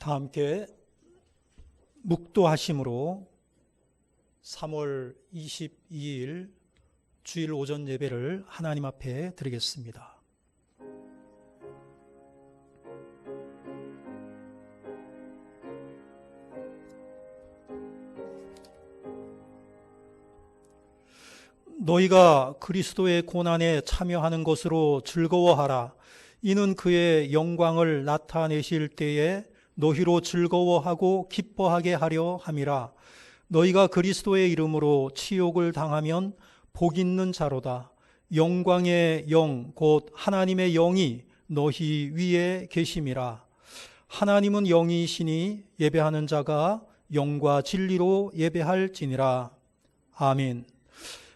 다 함께 묵도하심으로 3월 22일 주일 오전 예배를 하나님 앞에 드리겠습니다. 너희가 그리스도의 고난에 참여하는 것으로 즐거워하라. 이는 그의 영광을 나타내실 때에 너희로 즐거워하고 기뻐하게 하려 함이라. 너희가 그리스도의 이름으로 치욕을 당하면 복 있는 자로다. 영광의 영 곧 하나님의 영이 너희 위에 계심이라. 하나님은 영이시니 예배하는 자가 영과 진리로 예배할지니라. 아멘.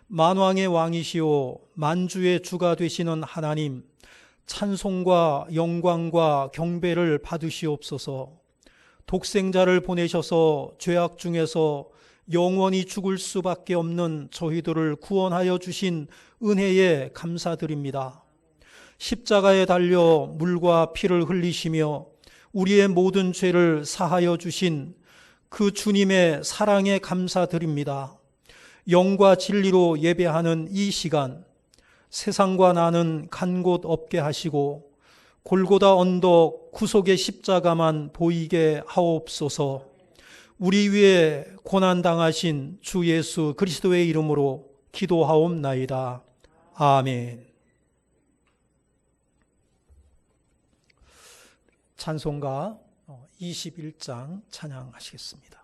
만왕의 왕이시오 만주의 주가 되시는 하나님, 찬송과 영광과 경배를 받으시옵소서. 독생자를 보내셔서 죄악 중에서 영원히 죽을 수밖에 없는 저희들을 구원하여 주신 은혜에 감사드립니다. 십자가에 달려 물과 피를 흘리시며 우리의 모든 죄를 사하여 주신 그 주님의 사랑에 감사드립니다. 영과 진리로 예배하는 이 시간, 세상과 나는 간 곳 없게 하시고 골고다 언덕 구속의 십자가만 보이게 하옵소서. 우리 위에 고난당하신 주 예수 그리스도의 이름으로 기도하옵나이다. 아멘. 찬송가 21장 찬양하시겠습니다.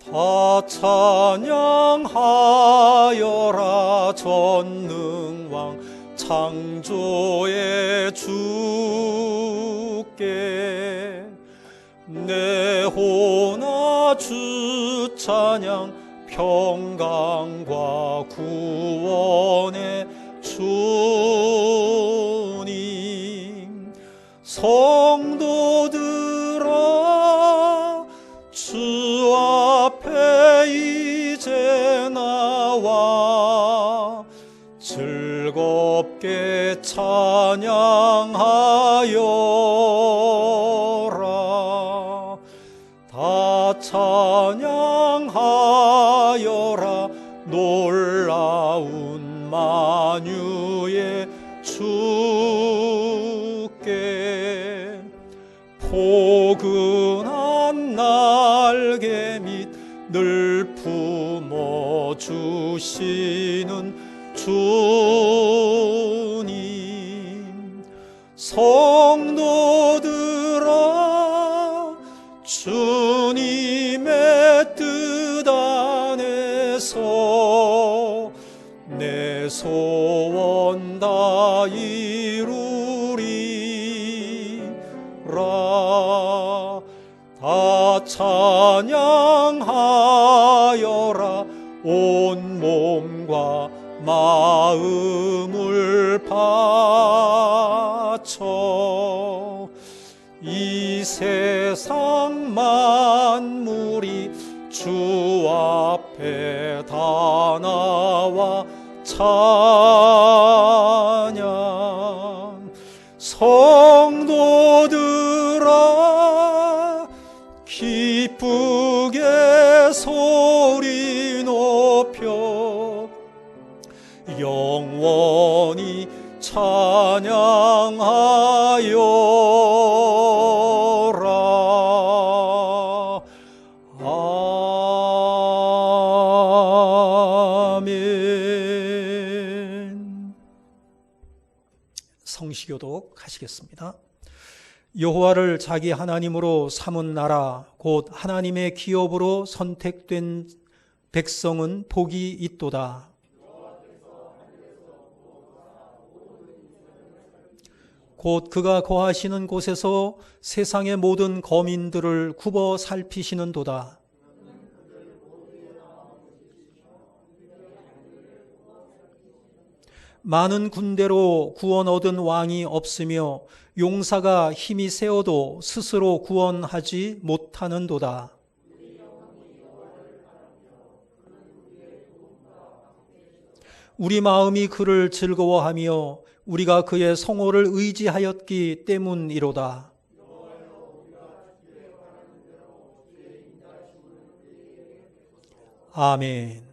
다 찬양하여라 전능왕 창조의 주께. 내 호나 주 찬양 평강과 구원의 주님. 성도들아 주 앞에 이제 나와 즐겁게 찬양하여라. 다 찬양하여라 놀라운 만유의 주께. 포근한 날개 밑 늘 품어주시는 주님. 성도들아 주님의 뜻 안에서 내 소원 다 이루리라. 다 찬양하여라 온 몸과 마음을 바쳐. 이 세상 만물이 주 앞에 다 나와 찬양. 성도들아 기쁘게 소리 높여 영원히 찬양하여라. 아멘. 성시교독 하시겠습니다. 여호와를 자기 하나님으로 삼은 나라 곧 하나님의 기업으로 선택된 백성은 복이 있도다. 곧 그가 거하시는 곳에서 세상의 모든 거민들을 굽어 살피시는도다. 많은 군대로 구원 얻은 왕이 없으며 용사가 힘이 세어도 스스로 구원하지 못하는도다. 우리 마음이 그를 즐거워하며 우리가 그의 성호를 의지하였기 때문이로다. 아멘.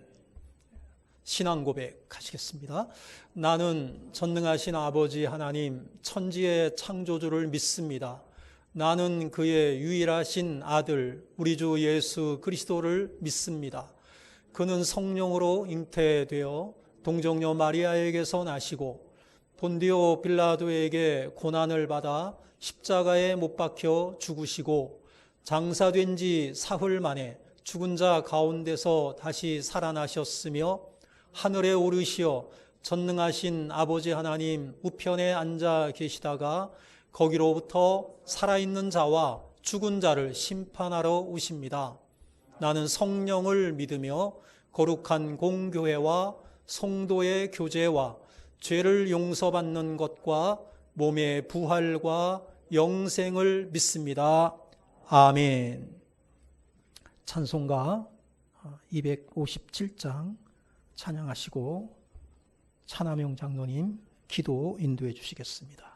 신앙 고백하시겠습니다. 나는 전능하신 아버지 하나님 천지의 창조주를 믿습니다. 나는 그의 유일하신 아들 우리 주 예수 그리스도를 믿습니다. 그는 성령으로 잉태되어 동정녀 마리아에게서 나시고 본디오 빌라도에게 고난을 받아 십자가에 못 박혀 죽으시고 장사된 지 사흘 만에 죽은 자 가운데서 다시 살아나셨으며 하늘에 오르시어 전능하신 아버지 하나님 우편에 앉아 계시다가 거기로부터 살아있는 자와 죽은 자를 심판하러 오십니다. 나는 성령을 믿으며 거룩한 공교회와 성도의 교제와 죄를 용서받는 것과 몸의 부활과 영생을 믿습니다. 아멘. 찬송가 257장 찬양하시고 차남용 장로님 기도 인도해 주시겠습니다.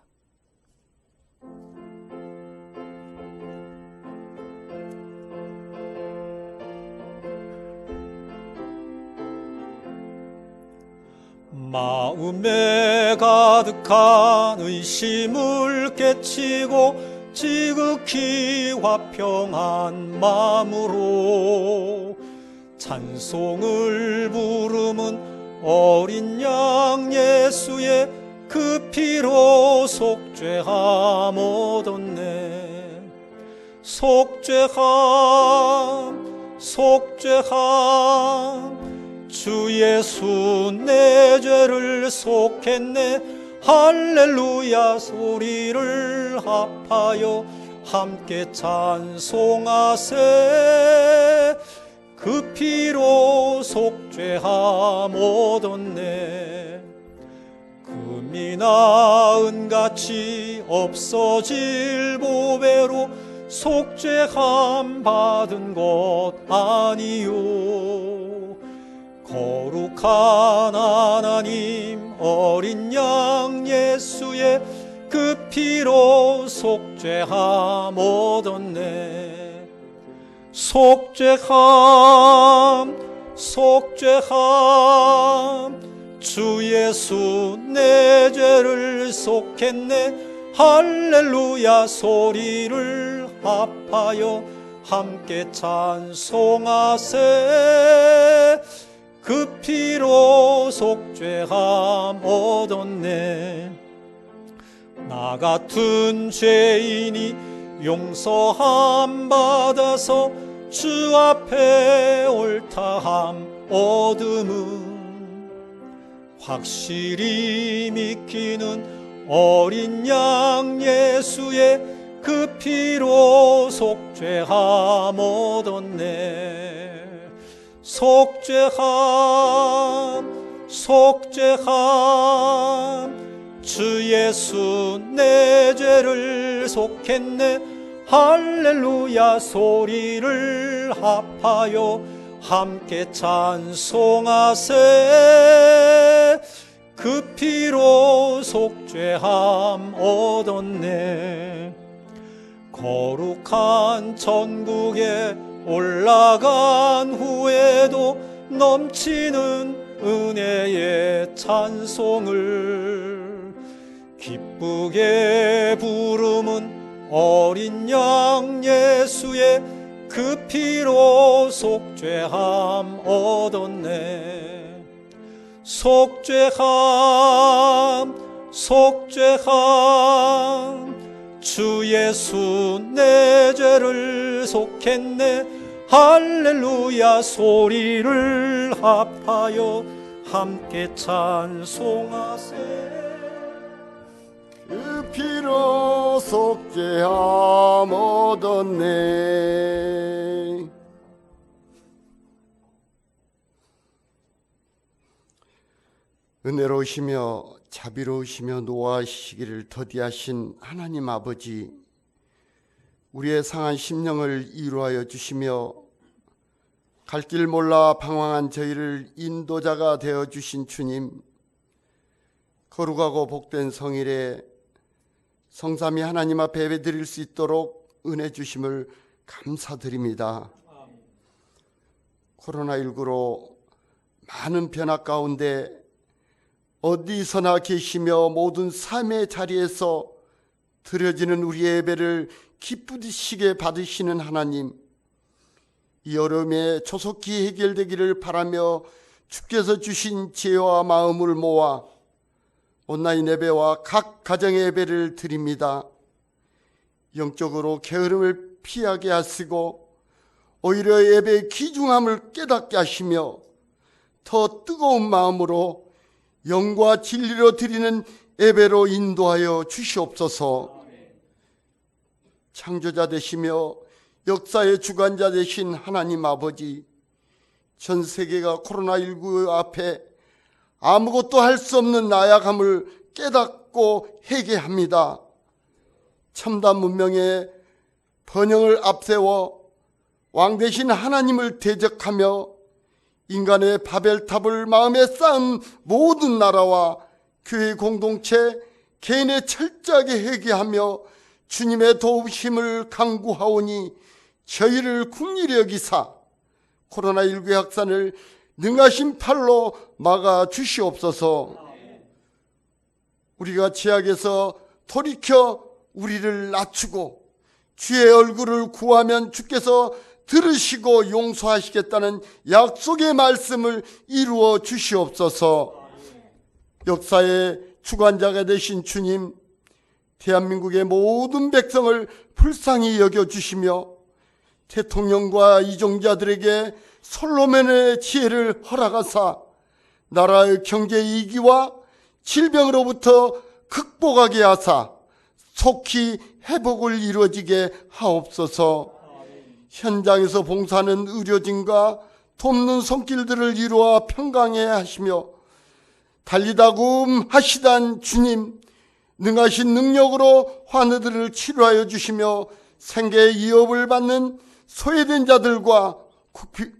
마음에 가득한 의심을 깨치고 지극히 화평한 마음으로 찬송을 부르는 어린 양 예수의 그 피로 속죄함 얻었네. 속죄함 속죄함 주 예수 내 죄를 속했네. 할렐루야 소리를 합하여 함께 찬송하세. 그 피로 속죄함 얻었네. 금이나 은같이 없어질 보배로 속죄함 받은 것 아니요. 거룩한 하나님 어린 양 예수의 그 피로 속죄함 얻었네. 속죄함 속죄함 주 예수 내 죄를 속했네. 할렐루야 소리를 합하여 함께 찬송하세. 그 피로 속죄함 얻었네. 나 같은 죄인이 용서함 받아서 주 앞에 옳다함 얻음은 확실히 믿기는 어린 양 예수의 그 피로 속죄함 얻었네. 속죄함 속죄함 주 예수 내 죄를 속했네. 할렐루야 소리를 합하여 함께 찬송하세. 그 피로 속죄함 얻었네. 거룩한 천국에 올라간 후에도 넘치는 은혜의 찬송을 기쁘게 부르는 어린 양 예수의 그 피로 속죄함 얻었네. 속죄함 속죄함 주 예수 내 죄를 속했네. 할렐루야 소리를 합하여 함께 찬송하세. 그 피로 속죄함 얻었네. 은혜로우시며 자비로우시며 노하시기를 더디하신 하나님 아버지, 우리의 상한 심령을 이루하여 주시며 갈 길 몰라 방황한 저희를 인도자가 되어 주신 주님, 거룩하고 복된 성일에 성삼위 하나님 앞에 예배드릴 수 있도록 은혜 주심을 감사드립니다. 코로나19로 많은 변화 가운데 어디서나 계시며 모든 삶의 자리에서 드려지는 우리의 예배를 기쁘시게 받으시는 하나님, 이 어려움에 조속히 해결되기를 바라며 주께서 주신 지혜와 마음을 모아 온라인 예배와 각 가정의 예배를 드립니다. 영적으로 게으름을 피하게 하시고 오히려 예배의 귀중함을 깨닫게 하시며 더 뜨거운 마음으로 영과 진리로 드리는 예배로 인도하여 주시옵소서. 창조자 되시며 역사의 주관자 되신 하나님 아버지, 전 세계가 코로나19 앞에 아무것도 할 수 없는 나약함을 깨닫고 회개합니다. 첨단 문명의 번영을 앞세워 왕 되신 하나님을 대적하며 인간의 바벨탑을 마음에 쌓은 모든 나라와 교회 공동체, 개인의 철저하게 회개하며 주님의 도우심을 간구하오니 저희를 긍휼히 여기사 코로나19의 확산을 능하신 팔로 막아 주시옵소서. 우리가 죄악에서 돌이켜 우리를 낮추고 주의 얼굴을 구하면 주께서 들으시고 용서하시겠다는 약속의 말씀을 이루어 주시옵소서. 역사의 주관자가 되신 주님, 대한민국의 모든 백성을 불쌍히 여겨주시며 대통령과 이종자들에게 솔로몬의 지혜를 허락하사 나라의 경제 위기와 질병으로부터 극복하게 하사 속히 회복을 이루어지게 하옵소서. 현장에서 봉사하는 의료진과 돕는 손길들을 이루어 평강해 하시며 달리다금 하시단 주님, 능하신 능력으로 환우들을 치료하여 주시며 생계의 위협을 받는 소외된 자들과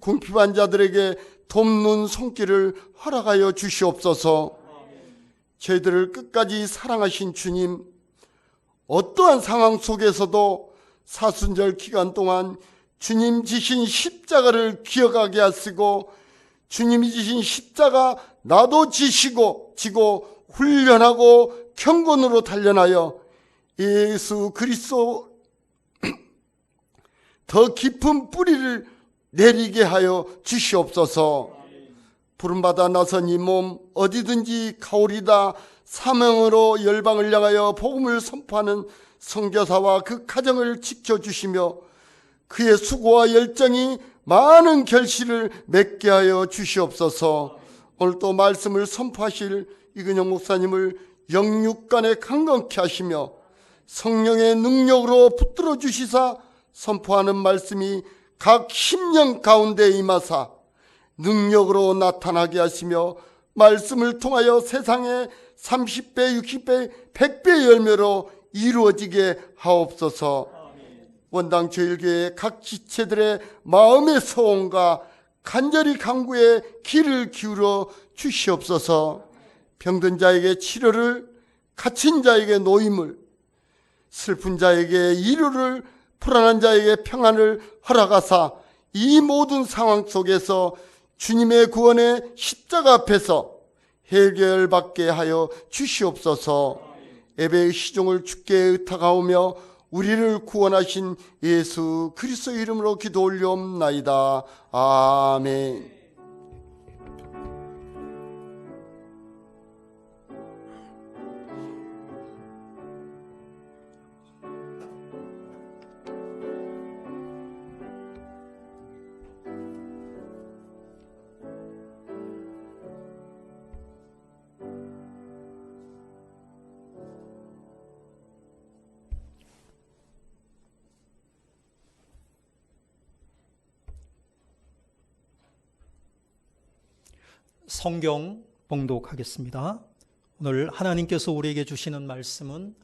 궁핍한 자들에게 돕는 손길을 허락하여 주시옵소서. 저희들을 끝까지 사랑하신 주님, 어떠한 상황 속에서도 사순절 기간 동안 주님 지신 십자가를 기억하게 하시고 주님이 지신 십자가 나도 지고 훈련하고 경건으로 단련하여 예수 그리스도 더 깊은 뿌리를 내리게 하여 주시옵소서. 부름받아 나선 이 몸 어디든지 가오리다 사명으로 열방을 향하여 복음을 선포하는 선교사와 그 가정을 지켜주시며 그의 수고와 열정이 많은 결실을 맺게 하여 주시옵소서. 오늘 또 말씀을 선포하실 이근영 목사님을 영육간에 강건케 하시며 성령의 능력으로 붙들어 주시사 선포하는 말씀이 각 심령 가운데 임하사 능력으로 나타나게 하시며 말씀을 통하여 세상에 30배, 60배, 100배 열매로 이루어지게 하옵소서. 원당 제일교회 각 지체들의 마음의 소원과 간절히 간구에 귀를 기울여 주시옵소서. 병든 자에게 치료를, 갇힌 자에게 노임을, 슬픈 자에게 위로를, 불안한 자에게 평안을 허락하사 이 모든 상황 속에서 주님의 구원의 십자가 앞에서 해결받게 하여 주시옵소서. 예배의 시종을 주께 의탁하오며 우리를 구원하신 예수 그리스도의 이름으로 기도 올리옵나이다. 아멘. 성경 봉독하겠습니다. 오늘 하나님께서 우리에게 주시는 말씀은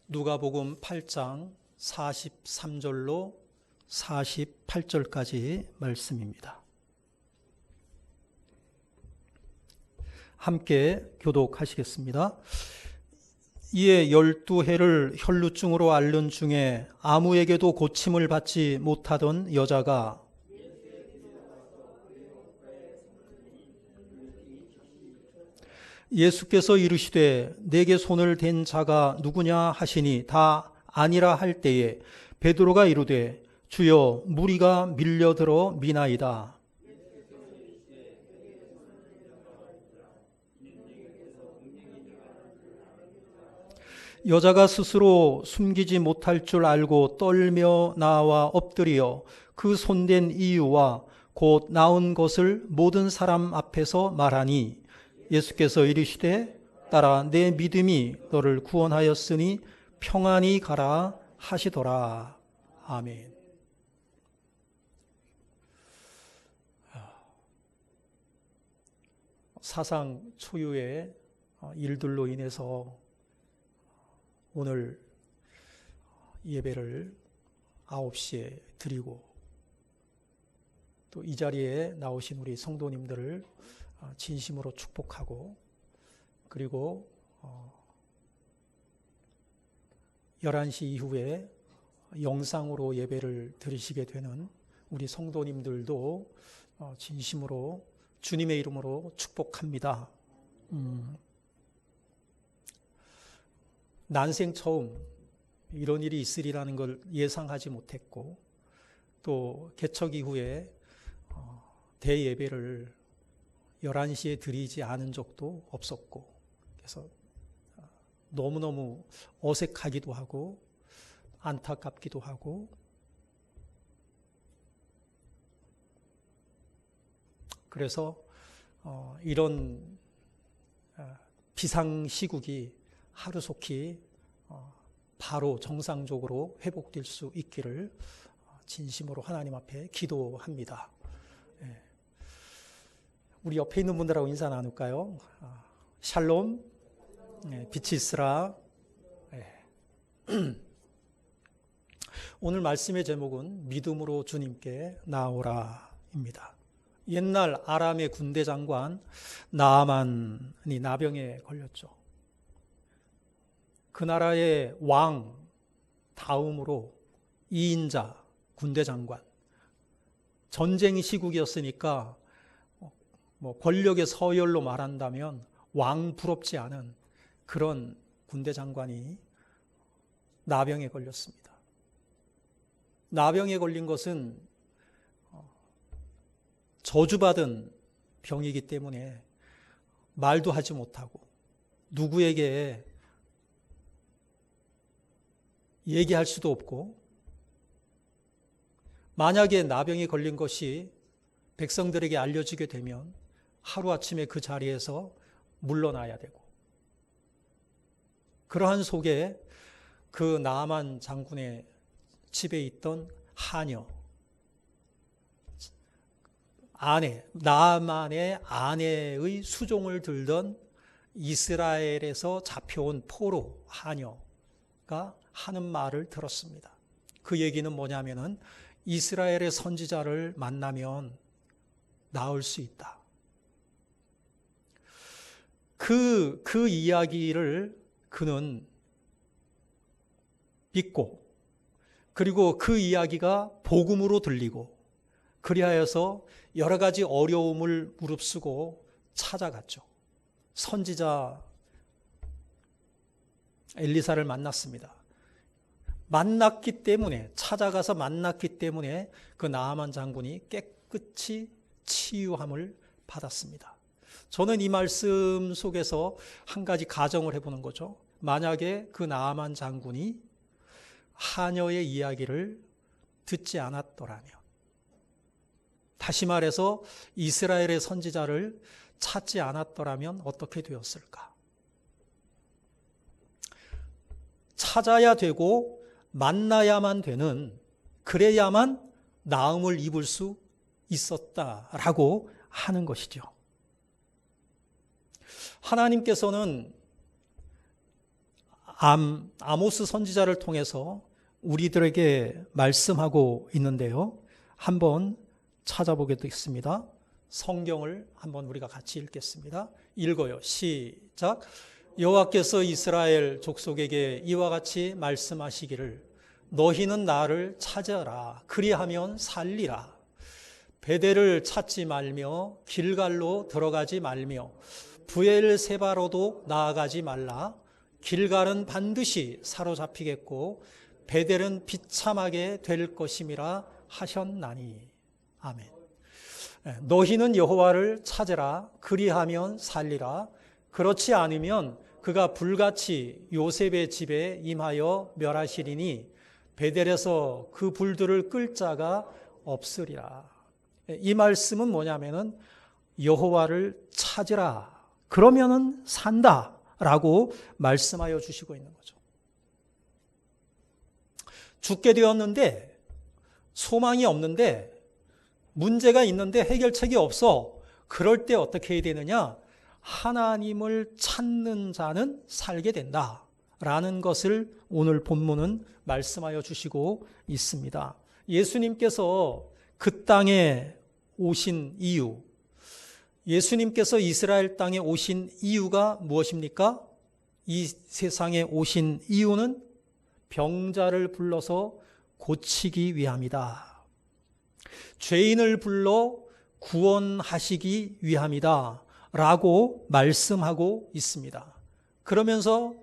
누가복음 8장 43절로 48절까지 말씀입니다. 함께 교독하시겠습니다. 이에 12해를 혈루증으로 앓는 중에 아무에게도 고침을 받지 못하던 여자가 예수께서 이르시되 내게 손을 댄 자가 누구냐 하시니 다 아니라 할 때에 베드로가 이르되 주여 무리가 밀려들어 미나이다. 여자가 스스로 숨기지 못할 줄 알고 떨며 나와 엎드려 그 손댄 이유와 곧 나온 것을 모든 사람 앞에서 말하니 예수께서 이르시되 딸아 내 믿음이 너를 구원하였으니 평안히 가라 하시더라. 아멘. 사상 초유의 일들로 인해서 오늘 예배를 9시에 드리고 또 이 자리에 나오신 우리 성도님들을 진심으로 축복하고 그리고 11시 이후에 영상으로 예배를 드리시게 되는 우리 성도님들도 진심으로 주님의 이름으로 축복합니다. 난생 처음 이런 일이 있으리라는 걸 예상하지 못했고 또 개척 이후에 대예배를 11시에 드리지 않은 적도 없었고 그래서 너무너무 어색하기도 하고 안타깝기도 하고 그래서 이런 비상시국이 하루속히 바로 정상적으로 회복될 수 있기를 진심으로 하나님 앞에 기도합니다. 우리 옆에 있는 분들하고 인사 나눌까요? 샬롬, 빛이 있으라. 오늘 말씀의 제목은 믿음으로 주님께 나오라입니다. 옛날 아람의 군대 장관 나아만이 나병에 걸렸죠. 그 나라의 왕 다음으로 2인자 군대 장관. 전쟁 시국이었으니까 권력의 서열로 말한다면 왕 부럽지 않은 그런 군대 장관이 나병에 걸렸습니다. 나병에 걸린 것은 저주받은 병이기 때문에 말도 하지 못하고 누구에게 얘기할 수도 없고 만약에 나병에 걸린 것이 백성들에게 알려지게 되면 하루아침에 그 자리에서 물러나야 되고 그러한 속에 그 나아만 장군의 집에 있던 하녀 나아만의 아내의 수종을 들던 이스라엘에서 잡혀온 포로 하녀가 하는 말을 들었습니다. 그 얘기는 뭐냐면은 이스라엘의 선지자를 만나면 나을 수 있다. 그 이야기를 그는 믿고 그리고 그 이야기가 복음으로 들리고 그리하여서 여러 가지 어려움을 무릅쓰고 찾아갔죠. 선지자 엘리사를 만났습니다. 찾아가서 만났기 때문에 그 나아만 장군이 깨끗이 치유함을 받았습니다. 저는 이 말씀 속에서 한 가지 가정을 해보는 거죠. 만약에 그 나아만 장군이 하녀의 이야기를 듣지 않았더라면, 다시 말해서 이스라엘의 선지자를 찾지 않았더라면 어떻게 되었을까? 찾아야 되고 만나야만 되는, 그래야만 나음을 입을 수 있었다라고 하는 것이죠. 하나님께서는 아모스 선지자를 통해서 우리들에게 말씀하고 있는데요. 한번 찾아보겠습니다. 성경을 한번 우리가 같이 읽겠습니다. 읽어요. 시작. 여호와께서 이스라엘 족속에게 이와 같이 말씀하시기를 너희는 나를 찾아라. 그리하면 살리라. 베델을 찾지 말며 길갈로 들어가지 말며 브엘세바로도 나아가지 말라. 길갈은 반드시 사로잡히겠고 베델은 비참하게 될 것임이라 하셨나니. 아멘. 너희는 여호와를 찾으라. 그리하면 살리라. 그렇지 않으면 그가 불같이 요셉의 집에 임하여 멸하시리니 베델에서 그 불들을 끌 자가 없으리라. 이 말씀은 뭐냐면은 여호와를 찾으라. 그러면은 산다라고 말씀하여 주시고 있는 거죠. 죽게 되었는데 소망이 없는데 문제가 있는데 해결책이 없어. 그럴 때 어떻게 해야 되느냐? 하나님을 찾는 자는 살게 된다라는 것을 오늘 본문은 말씀하여 주시고 있습니다. 예수님께서 그 땅에 오신 이유, 예수님께서 이스라엘 땅에 오신 이유가 무엇입니까? 이 세상에 오신 이유는 병자를 불러서 고치기 위함이다. 죄인을 불러 구원하시기 위함이다 라고 말씀하고 있습니다. 그러면서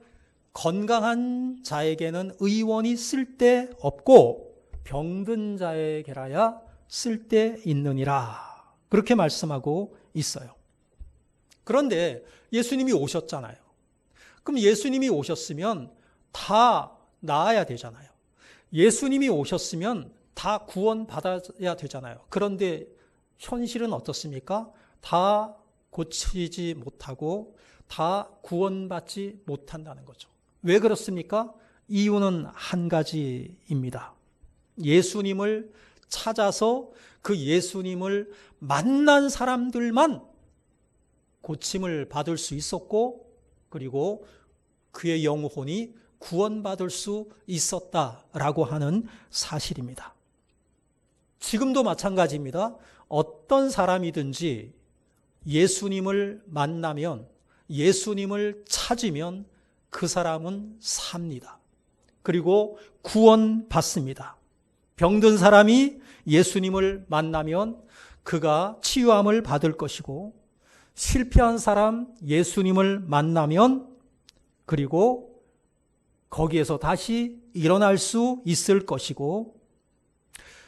건강한 자에게는 의원이 쓸데없고 병든 자에게라야 쓸데있느니라 그렇게 말씀하고 있어요. 그런데 예수님이 오셨잖아요. 그럼 예수님이 오셨으면 다 나아야 되잖아요. 예수님이 오셨으면 다 구원받아야 되잖아요. 그런데 현실은 어떻습니까? 다 고치지 못하고 다 구원받지 못한다는 거죠. 왜 그렇습니까? 이유는 한 가지입니다. 예수님을 찾아서 그 예수님을 만난 사람들만 고침을 받을 수 있었고 그리고 그의 영혼이 구원받을 수 있었다라고 하는 사실입니다. 지금도 마찬가지입니다. 어떤 사람이든지 예수님을 만나면 예수님을 찾으면 그 사람은 삽니다. 그리고 구원받습니다. 병든 사람이 예수님을 만나면 그가 치유함을 받을 것이고 실패한 사람 예수님을 만나면 그리고 거기에서 다시 일어날 수 있을 것이고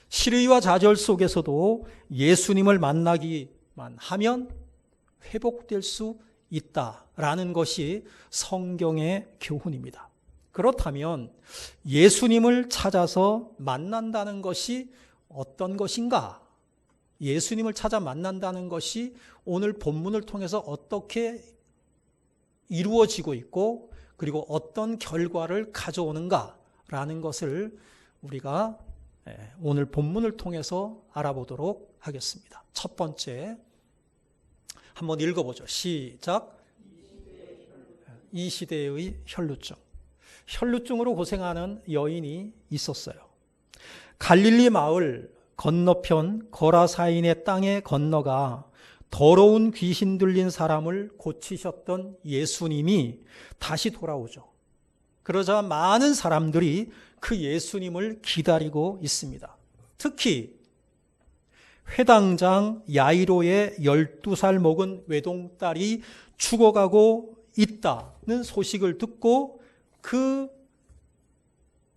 시리와 좌절 속에서도 예수님을 만나기만 하면 회복될 수 있다라는 것이 성경의 교훈입니다. 그렇다면 예수님을 찾아서 만난다는 것이 어떤 것인가? 예수님을 찾아 만난다는 것이 오늘 본문을 통해서 어떻게 이루어지고 있고 그리고 어떤 결과를 가져오는가라는 것을 우리가 오늘 본문을 통해서 알아보도록 하겠습니다. 첫 번째 한번 읽어보죠. 시작. 이 시대의 혈루증. 혈루증으로 고생하는 여인이 있었어요. 갈릴리 마을 건너편 거라사인의 땅에 건너가 더러운 귀신 들린 사람을 고치셨던 예수님이 다시 돌아오죠. 그러자 많은 사람들이 그 예수님을 기다리고 있습니다. 특히 회당장 야이로의 12살 먹은 외동딸이 죽어가고 있다는 소식을 듣고 그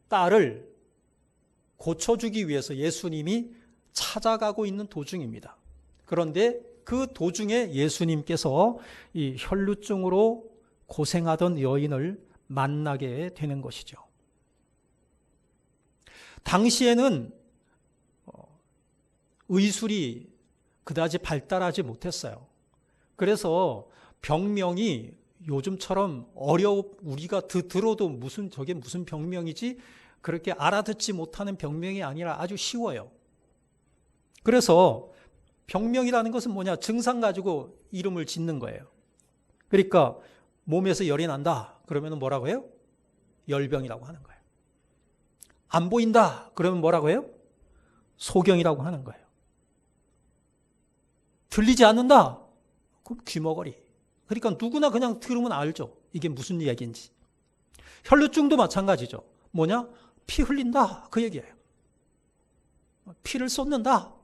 딸을 고쳐주기 위해서 예수님이 찾아가고 있는 도중입니다. 그런데 그 도중에 예수님께서 이 혈루증으로 고생하던 여인을 만나게 되는 것이죠. 당시에는 의술이 그다지 발달하지 못했어요. 그래서 병명이 요즘처럼 우리가 들어도 저게 무슨 병명이지? 그렇게 알아듣지 못하는 병명이 아니라 아주 쉬워요. 그래서 병명이라는 것은 뭐냐? 증상 가지고 이름을 짓는 거예요. 그러니까 몸에서 열이 난다. 그러면 뭐라고 해요? 열병이라고 하는 거예요. 안 보인다. 그러면 뭐라고 해요? 소경이라고 하는 거예요. 들리지 않는다? 그럼 귀머거리. 그러니까 누구나 그냥 들으면 알죠. 이게 무슨 얘기인지. 혈루증도 마찬가지죠. 뭐냐? 피 흘린다. 그 얘기예요. 피를 쏟는다.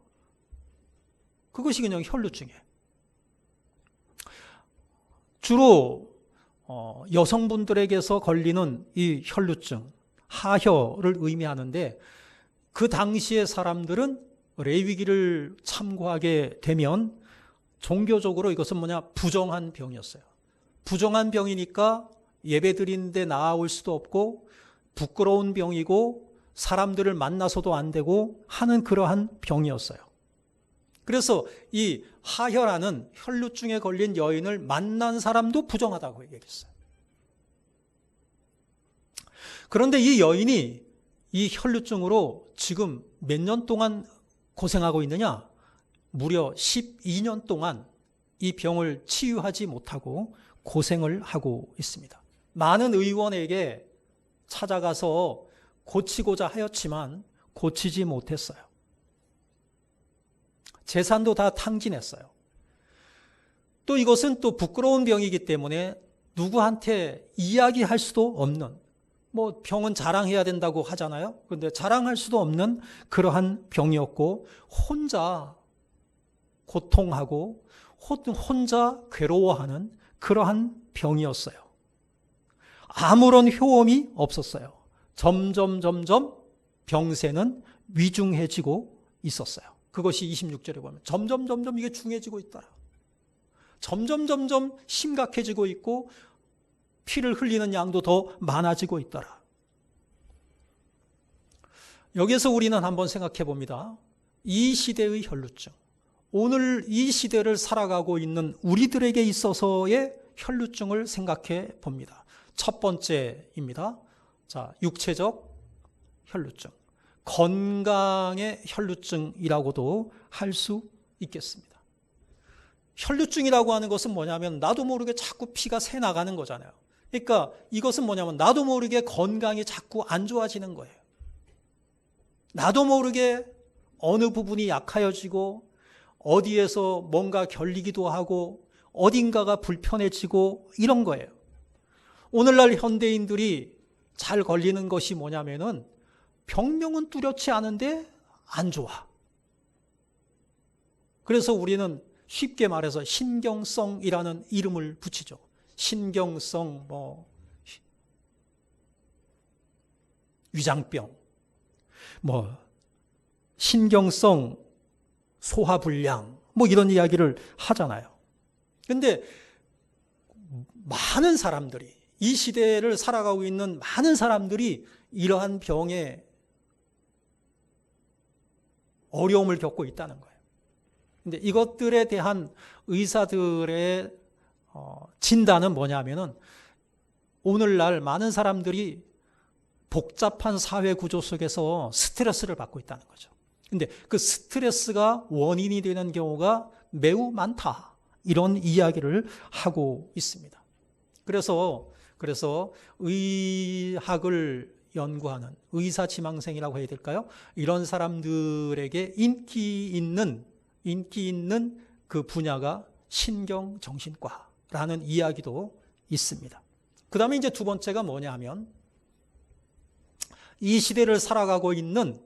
그것이 그냥 혈루증이에요. 주로 여성분들에게서 걸리는 이 혈루증, 하혈을 의미하는데 그 당시의 사람들은 레위기를 참고하게 되면 종교적으로 이것은 뭐냐? 부정한 병이었어요. 부정한 병이니까 예배드리는데 나아올 수도 없고 부끄러운 병이고 사람들을 만나서도 안 되고 하는 그러한 병이었어요. 그래서 이 하혈하는 혈루증에 걸린 여인을 만난 사람도 부정하다고 얘기했어요. 그런데 이 여인이 이 혈루증으로 지금 몇 년 동안 고생하고 있느냐? 무려 12년 동안 이 병을 치유하지 못하고 고생을 하고 있습니다. 많은 의원에게 찾아가서 고치고자 하였지만 고치지 못했어요. 재산도 다 탕진했어요. 또 이것은 또 부끄러운 병이기 때문에 누구한테 이야기할 수도 없는, 뭐 병은 자랑해야 된다고 하잖아요. 그런데 자랑할 수도 없는 그러한 병이었고 혼자 고통하고 혼자 괴로워하는 그러한 병이었어요. 아무런 효험이 없었어요. 점점 병세는 위중해지고 있었어요. 그것이 26절에 보면 점점 이게 중해지고 있더라. 점점 심각해지고 있고 피를 흘리는 양도 더 많아지고 있더라. 여기서 우리는 한번 생각해 봅니다. 이 시대의 혈루증, 오늘 이 시대를 살아가고 있는 우리들에게 있어서의 혈루증을 생각해 봅니다. 첫 번째입니다. 자, 육체적 혈루증. 건강의 혈루증이라고도 할 수 있겠습니다. 혈루증이라고 하는 것은 뭐냐면 나도 모르게 자꾸 피가 새 나가는 거잖아요. 그러니까 이것은 뭐냐면 나도 모르게 건강이 자꾸 안 좋아지는 거예요. 나도 모르게 어느 부분이 약해지고 어디에서 뭔가 결리기도 하고 어딘가가 불편해지고 이런 거예요. 오늘날 현대인들이 잘 걸리는 것이 뭐냐면은 병명은 뚜렷지 않은데 안 좋아. 그래서 우리는 쉽게 말해서 신경성이라는 이름을 붙이죠. 신경성 위장병, 신경성 소화불량 이런 이야기를 하잖아요. 그런데 많은 사람들이, 이 시대를 살아가고 있는 많은 사람들이 이러한 병에 어려움을 겪고 있다는 거예요. 근데 이것들에 대한 의사들의 진단은 뭐냐면은 오늘날 많은 사람들이 복잡한 사회 구조 속에서 스트레스를 받고 있다는 거죠. 근데 그 스트레스가 원인이 되는 경우가 매우 많다. 이런 이야기를 하고 있습니다. 그래서 의학을 연구하는 의사지망생이라고 해야 될까요? 이런 사람들에게 인기 있는 그 분야가 신경정신과라는 이야기도 있습니다. 그 다음에 이제 두 번째가 뭐냐 하면 이 시대를 살아가고 있는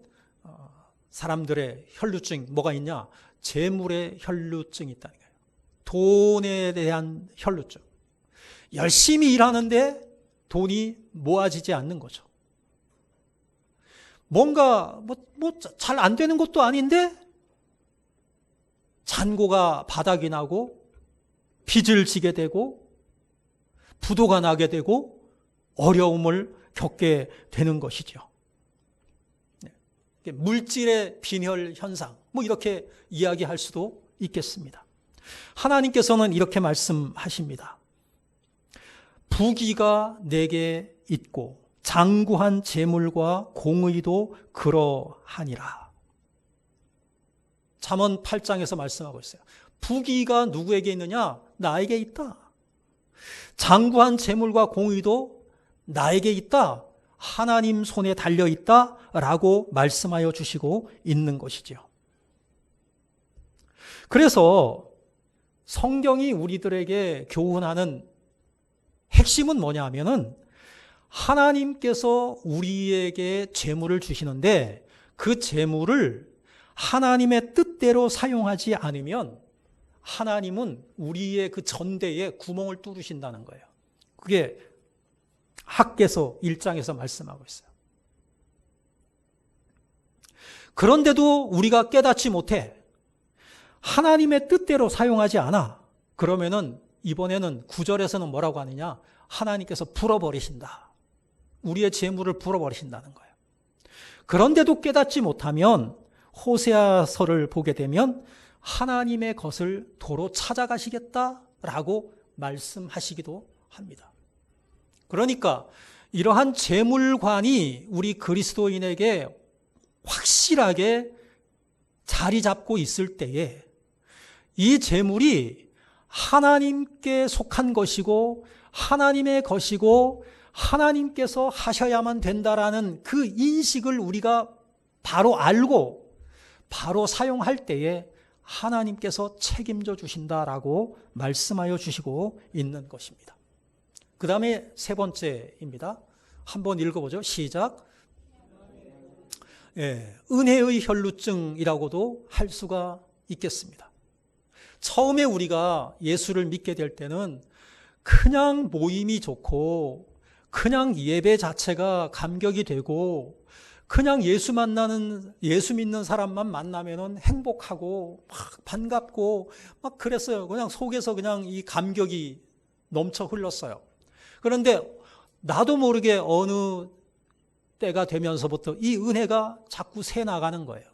사람들의 혈루증 뭐가 있냐? 재물의 혈루증이 있다는 거예요. 돈에 대한 혈루증. 열심히 일하는데 돈이 모아지지 않는 거죠. 뭔가 잘 안 되는 것도 아닌데 잔고가 바닥이 나고 빚을 지게 되고 부도가 나게 되고 어려움을 겪게 되는 것이죠. 물질의 빈혈 현상 이렇게 이야기할 수도 있겠습니다. 하나님께서는 이렇게 말씀하십니다. 부귀가 내게 있고 장구한 재물과 공의도 그러하니라. 잠언 8장에서 말씀하고 있어요. 부귀가 누구에게 있느냐? 나에게 있다. 장구한 재물과 공의도 나에게 있다. 하나님 손에 달려있다라고 말씀하여 주시고 있는 것이죠. 그래서 성경이 우리들에게 교훈하는 핵심은 뭐냐 하면은 하나님께서 우리에게 재물을 주시는데 그 재물을 하나님의 뜻대로 사용하지 않으면 하나님은 우리의 그 전대에 구멍을 뚫으신다는 거예요. 그게 학개서 1장에서 말씀하고 있어요. 그런데도 우리가 깨닫지 못해 하나님의 뜻대로 사용하지 않아. 그러면은 이번에는 9절에서는 뭐라고 하느냐? 하나님께서 불어버리신다. 우리의 재물을 불어버리신다는 거예요. 그런데도 깨닫지 못하면 호세아서를 보게 되면 하나님의 것을 도로 찾아가시겠다라고 말씀하시기도 합니다. 그러니까 이러한 재물관이 우리 그리스도인에게 확실하게 자리 잡고 있을 때에 이 재물이 하나님께 속한 것이고 하나님의 것이고 하나님께서 하셔야만 된다라는 그 인식을 우리가 바로 알고 바로 사용할 때에 하나님께서 책임져 주신다라고 말씀하여 주시고 있는 것입니다. 그 다음에 세 번째입니다. 한번 읽어보죠. 시작. 은혜의 혈루증이라고도 할 수가 있겠습니다. 처음에 우리가 예수를 믿게 될 때는 그냥 모임이 좋고 그냥 예배 자체가 감격이 되고 그냥 예수 믿는 사람만 만나면은 행복하고 막 반갑고 막 그랬어요. 그냥 속에서 그냥 이 감격이 넘쳐 흘렀어요. 그런데 나도 모르게 어느 때가 되면서부터 이 은혜가 자꾸 새 나가는 거예요.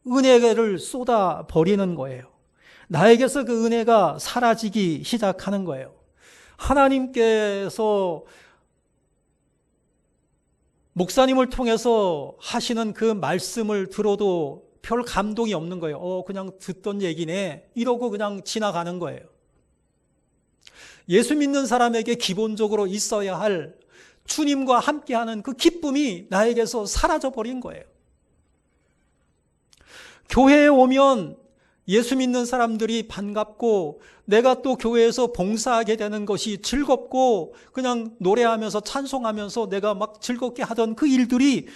은혜를 쏟아 버리는 거예요. 나에게서 그 은혜가 사라지기 시작하는 거예요. 하나님께서 목사님을 통해서 하시는 그 말씀을 들어도 별 감동이 없는 거예요. 그냥 듣던 얘기네. 이러고 그냥 지나가는 거예요. 예수 믿는 사람에게 기본적으로 있어야 할 주님과 함께하는 그 기쁨이 나에게서 사라져버린 거예요. 교회에 오면 예수 믿는 사람들이 반갑고 내가 또 교회에서 봉사하게 되는 것이 즐겁고 그냥 노래하면서 찬송하면서 내가 막 즐겁게 하던 그 일들이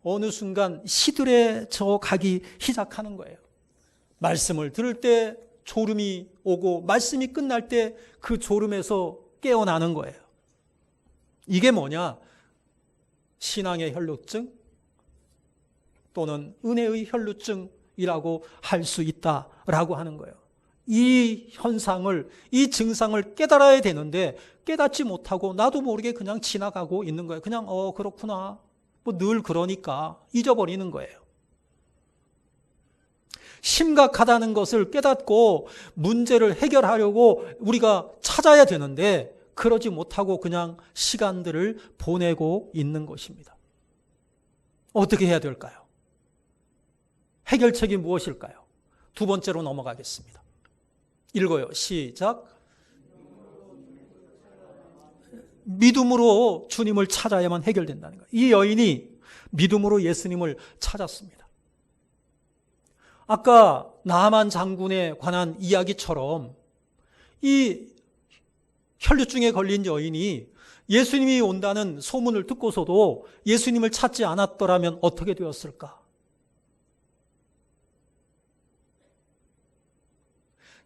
어느 순간 시들해져 가기 시작하는 거예요. 말씀을 들을 때 졸음이 오고 말씀이 끝날 때 그 졸음에서 깨어나는 거예요. 이게 뭐냐? 신앙의 혈루증 또는 은혜의 혈루증이라고 할 수 있다라고 하는 거예요. 이 현상을, 이 증상을 깨달아야 되는데 깨닫지 못하고 나도 모르게 그냥 지나가고 있는 거예요. 그냥 그렇구나. 뭐 늘 그러니까 잊어버리는 거예요. 심각하다는 것을 깨닫고 문제를 해결하려고 우리가 찾아야 되는데 그러지 못하고 그냥 시간들을 보내고 있는 것입니다. 어떻게 해야 될까요? 해결책이 무엇일까요? 두 번째로 넘어가겠습니다. 읽어요. 시작. 믿음으로 주님을 찾아야만 해결된다는 거예요. 이 여인이 믿음으로 예수님을 찾았습니다. 아까 나아만 장군에 관한 이야기처럼 이 혈루증에 걸린 여인이 예수님이 온다는 소문을 듣고서도 예수님을 찾지 않았더라면 어떻게 되었을까?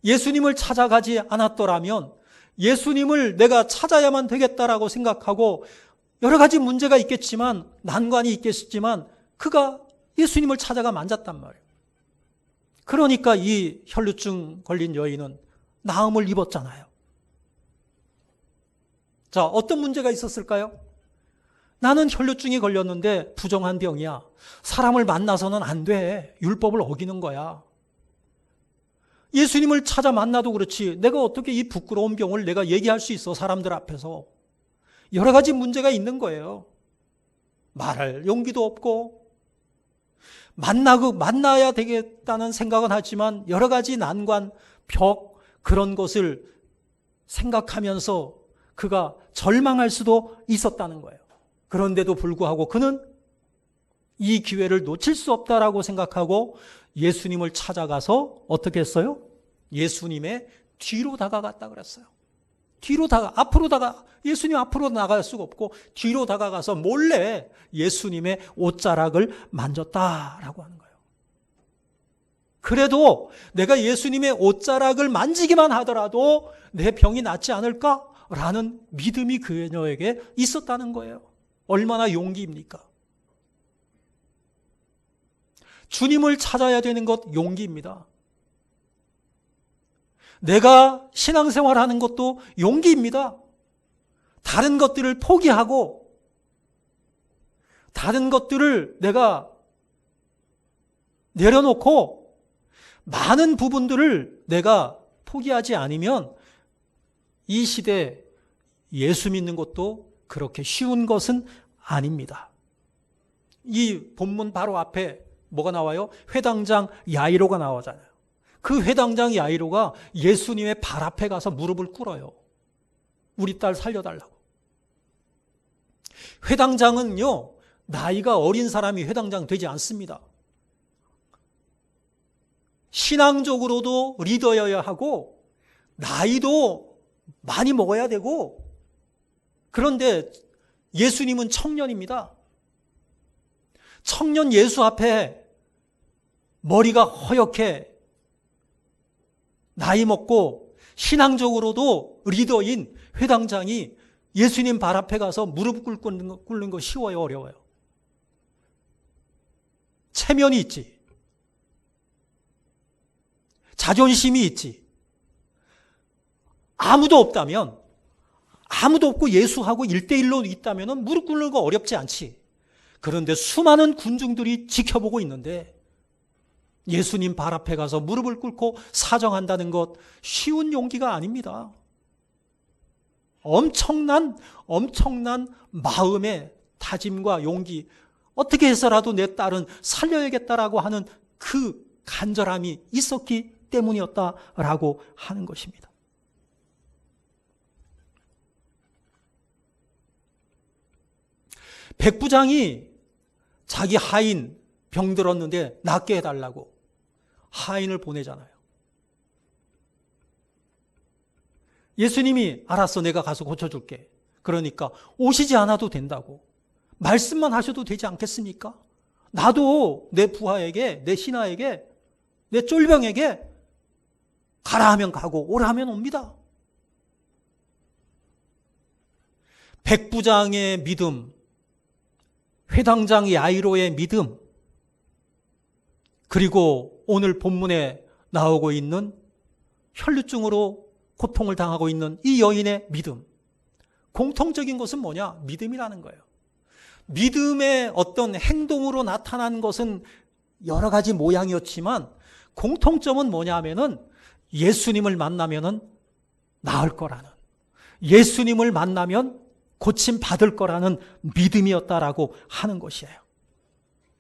예수님을 찾아가지 않았더라면 예수님을 내가 찾아야만 되겠다라고 생각하고 여러 가지 문제가 있겠지만 난관이 있겠지만 그가 예수님을 찾아가면 앉았단 말이에요. 그러니까 이 혈루증 걸린 여인은 나음을 입었잖아요. 자, 어떤 문제가 있었을까요? 나는 혈루증이 걸렸는데 부정한 병이야. 사람을 만나서는 안 돼. 율법을 어기는 거야. 예수님을 찾아 만나도 그렇지 내가 어떻게 이 부끄러운 병을 내가 얘기할 수 있어, 사람들 앞에서. 여러 가지 문제가 있는 거예요. 말할 용기도 없고 만나야 되겠다는 생각은 하지만 여러 가지 난관, 벽 그런 것을 생각하면서 그가 절망할 수도 있었다는 거예요. 그런데도 불구하고 그는 이 기회를 놓칠 수 없다라고 생각하고 예수님을 찾아가서 어떻게 했어요? 예수님의 뒤로 다가갔다 그랬어요. 예수님 앞으로 나갈 수가 없고 뒤로 다가가서 몰래 예수님의 옷자락을 만졌다라고 하는 거예요. 그래도 내가 예수님의 옷자락을 만지기만 하더라도 내 병이 낫지 않을까라는 믿음이 그녀에게 있었다는 거예요. 얼마나 용기입니까? 주님을 찾아야 되는 것 용기입니다. 내가 신앙생활하는 것도 용기입니다. 다른 것들을 포기하고 다른 것들을 내가 내려놓고 많은 부분들을 내가 포기하지 않으면 이 시대 예수 믿는 것도 그렇게 쉬운 것은 아닙니다. 이 본문 바로 앞에 뭐가 나와요? 회당장 야이로가 나오잖아요. 그 회당장 야이로가 예수님의 발 앞에 가서 무릎을 꿇어요. 우리 딸 살려달라고. 회당장은요, 나이가 어린 사람이 회당장 되지 않습니다. 신앙적으로도 리더여야 하고 나이도 많이 먹어야 되고, 그런데 예수님은 청년입니다. 청년 예수 앞에 머리가 허옇게 나이 먹고 신앙적으로도 리더인 회당장이 예수님 발 앞에 가서 무릎 꿇는 거 쉬워요, 어려워요? 체면이 있지. 자존심이 있지. 아무도 없고 예수하고 1대1로 있다면 무릎 꿇는 거 어렵지 않지. 그런데 수많은 군중들이 지켜보고 있는데 예수님 발 앞에 가서 무릎을 꿇고 사정한다는 것 쉬운 용기가 아닙니다. 엄청난 마음의 다짐과 용기, 어떻게 해서라도 내 딸은 살려야겠다라고 하는 그 간절함이 있었기 때문이었다라고 하는 것입니다. 백부장이 자기 하인 병들었는데 낫게 해달라고 하인을 보내잖아요. 예수님이 알았어, 내가 가서 고쳐줄게. 그러니까 오시지 않아도 된다고. 말씀만 하셔도 되지 않겠습니까? 나도 내 부하에게, 내 신하에게, 내 쫄병에게 가라 하면 가고 오라 하면 옵니다. 백부장의 믿음, 회당장 야이로의 믿음, 그리고 오늘 본문에 나오고 있는 혈루증으로 고통을 당하고 있는 이 여인의 믿음, 공통적인 것은 뭐냐? 믿음이라는 거예요. 믿음의 어떤 행동으로 나타난 것은 여러 가지 모양이었지만 공통점은 뭐냐면은 예수님을 만나면은 나을 거라는, 예수님을 만나면 고침 받을 거라는 믿음이었다라고 하는 것이에요.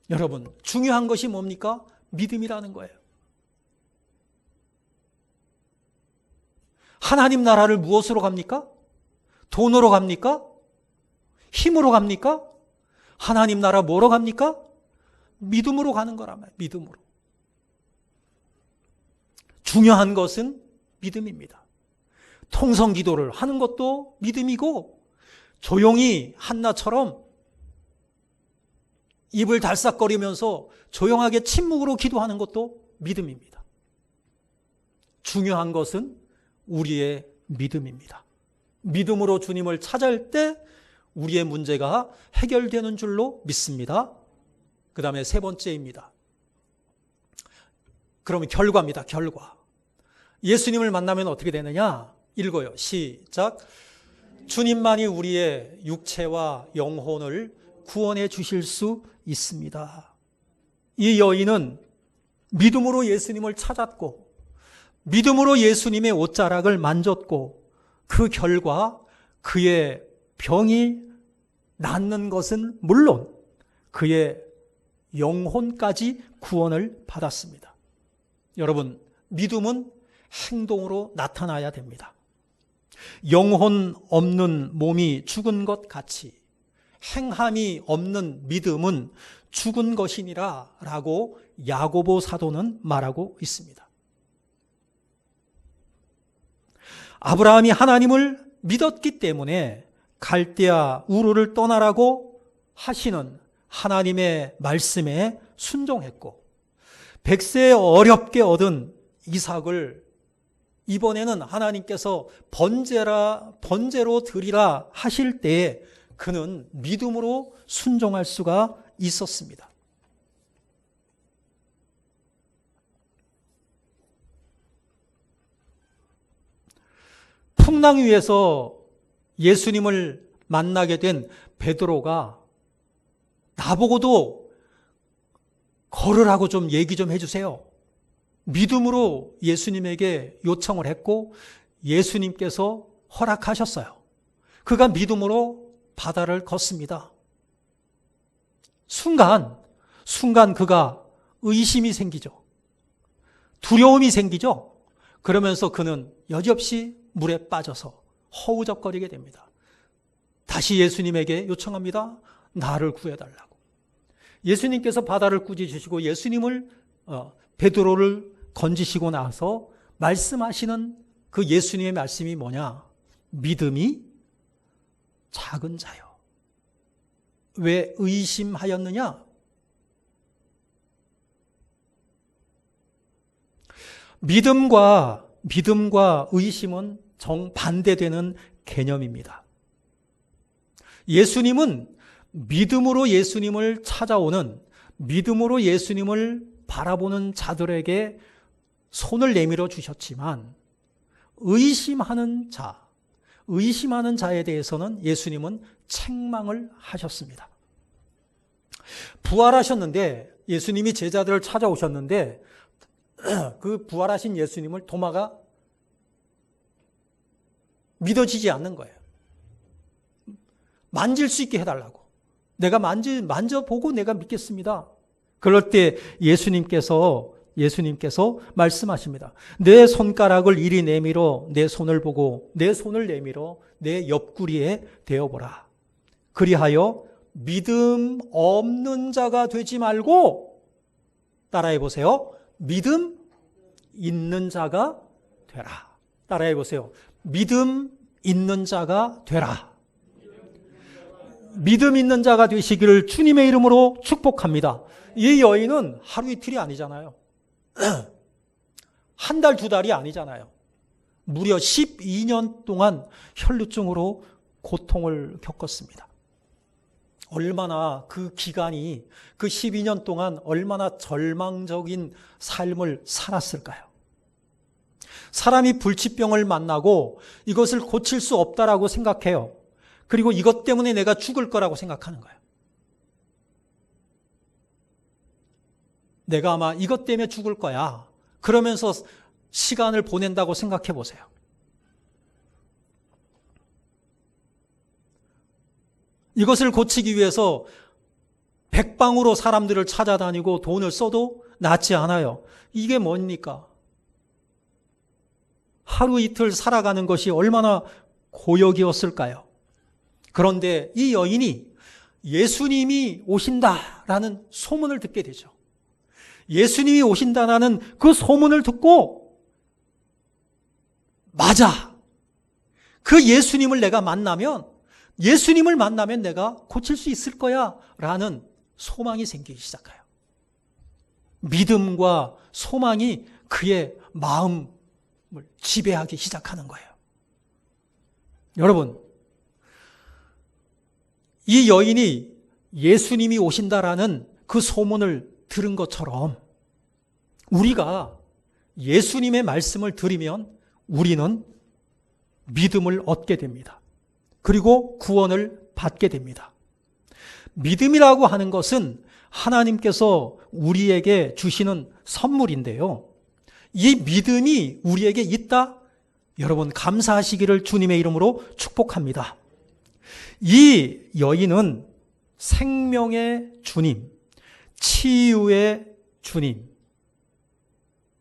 여러분, 중요한 것이 뭡니까? 믿음이라는 거예요. 하나님 나라를 무엇으로 갑니까? 돈으로 갑니까? 힘으로 갑니까? 하나님 나라 뭐로 갑니까? 믿음으로 가는 거란 말이에요. 믿음으로. 중요한 것은 믿음입니다. 통성 기도를 하는 것도 믿음이고, 조용히 한나처럼 입을 달싹거리면서 조용하게 침묵으로 기도하는 것도 믿음입니다. 중요한 것은 우리의 믿음입니다. 믿음으로 주님을 찾을 때 우리의 문제가 해결되는 줄로 믿습니다. 그 다음에 세 번째입니다. 그러면 결과입니다. 결과. 예수님을 만나면 어떻게 되느냐? 읽어요. 시작. 주님만이 우리의 육체와 영혼을 구원해 주실 수 있습니다. 이 여인은 믿음으로 예수님을 찾았고, 믿음으로 예수님의 옷자락을 만졌고, 그 결과 그의 병이 낫는 것은 물론 그의 영혼까지 구원을 받았습니다. 여러분, 믿음은 행동으로 나타나야 됩니다. 영혼 없는 몸이 죽은 것 같이 행함이 없는 믿음은 죽은 것이니라 라고 야고보 사도는 말하고 있습니다. 아브라함이 하나님을 믿었기 때문에 갈대아 우르를 떠나라고 하시는 하나님의 말씀에 순종했고, 100세에 어렵게 얻은 이삭을 이번에는 하나님께서 번제로 드리라 하실 때에 그는 믿음으로 순종할 수가 있었습니다. 풍랑 위에서 예수님을 만나게 된 베드로가 나보고도 걸으라고 좀 얘기 좀 해주세요. 믿음으로 예수님에게 요청을 했고 예수님께서 허락하셨어요. 그가 믿음으로 바다를 걷습니다. 순간 그가 의심이 생기죠. 두려움이 생기죠. 그러면서 그는 여지없이 물에 빠져서 허우적거리게 됩니다. 다시 예수님에게 요청합니다. 나를 구해달라고. 예수님께서 바다를 꾸짖으시고 예수님을 베드로를 건지시고 나서 말씀하시는 그 예수님의 말씀이 뭐냐? 믿음이 작은 자요. 왜 의심하였느냐? 믿음과 의심은 정반대되는 개념입니다. 예수님은 믿음으로 예수님을 찾아오는, 믿음으로 예수님을 바라보는 자들에게 손을 내밀어 주셨지만 의심하는 자에 대해서는 예수님은 책망을 하셨습니다. 부활하셨는데 예수님이 제자들을 찾아오셨는데 그 부활하신 예수님을 도마가 믿어지지 않는 거예요. 만질 수 있게 해달라고. 내가 만져보고 내가 믿겠습니다. 그럴 때 예수님께서 말씀하십니다. 내 손가락을 이리 내밀어 내 손을 보고 내 손을 내밀어 내 옆구리에 대어보라. 그리하여 믿음 없는 자가 되지 말고 따라해 보세요. 믿음 있는 자가 되라. 따라해 보세요. 믿음 있는 자가 되라. 믿음 있는 자가 되시기를 주님의 이름으로 축복합니다. 이 여인은 하루 이틀이 아니잖아요. 한 달, 두 달이 아니잖아요. 무려 12년 동안 혈루증으로 고통을 겪었습니다. 얼마나 그 기간이, 그 12년 동안 얼마나 절망적인 삶을 살았을까요? 사람이 불치병을 만나고 이것을 고칠 수 없다라고 생각해요. 그리고 이것 때문에 내가 죽을 거라고 생각하는 거예요. 내가 아마 이것 때문에 죽을 거야. 그러면서 시간을 보낸다고 생각해 보세요. 이것을 고치기 위해서 백방으로 사람들을 찾아다니고 돈을 써도 낫지 않아요. 이게 뭡니까? 하루 이틀 살아가는 것이 얼마나 고역이었을까요? 그런데 이 여인이 예수님이 오신다라는 소문을 듣게 되죠. 예수님이 오신다라는 그 소문을 듣고, 맞아, 그 예수님을 만나면 내가 고칠 수 있을 거야 라는 소망이 생기기 시작해요. 믿음과 소망이 그의 마음을 지배하기 시작하는 거예요. 여러분, 이 여인이 예수님이 오신다라는 그 소문을 들은 것처럼 우리가 예수님의 말씀을 들으면 우리는 믿음을 얻게 됩니다. 그리고 구원을 받게 됩니다. 믿음이라고 하는 것은 하나님께서 우리에게 주시는 선물인데요. 이 믿음이 우리에게 있다? 여러분 감사하시기를 주님의 이름으로 축복합니다. 이 여인은 생명의 주님, 치유의 주님,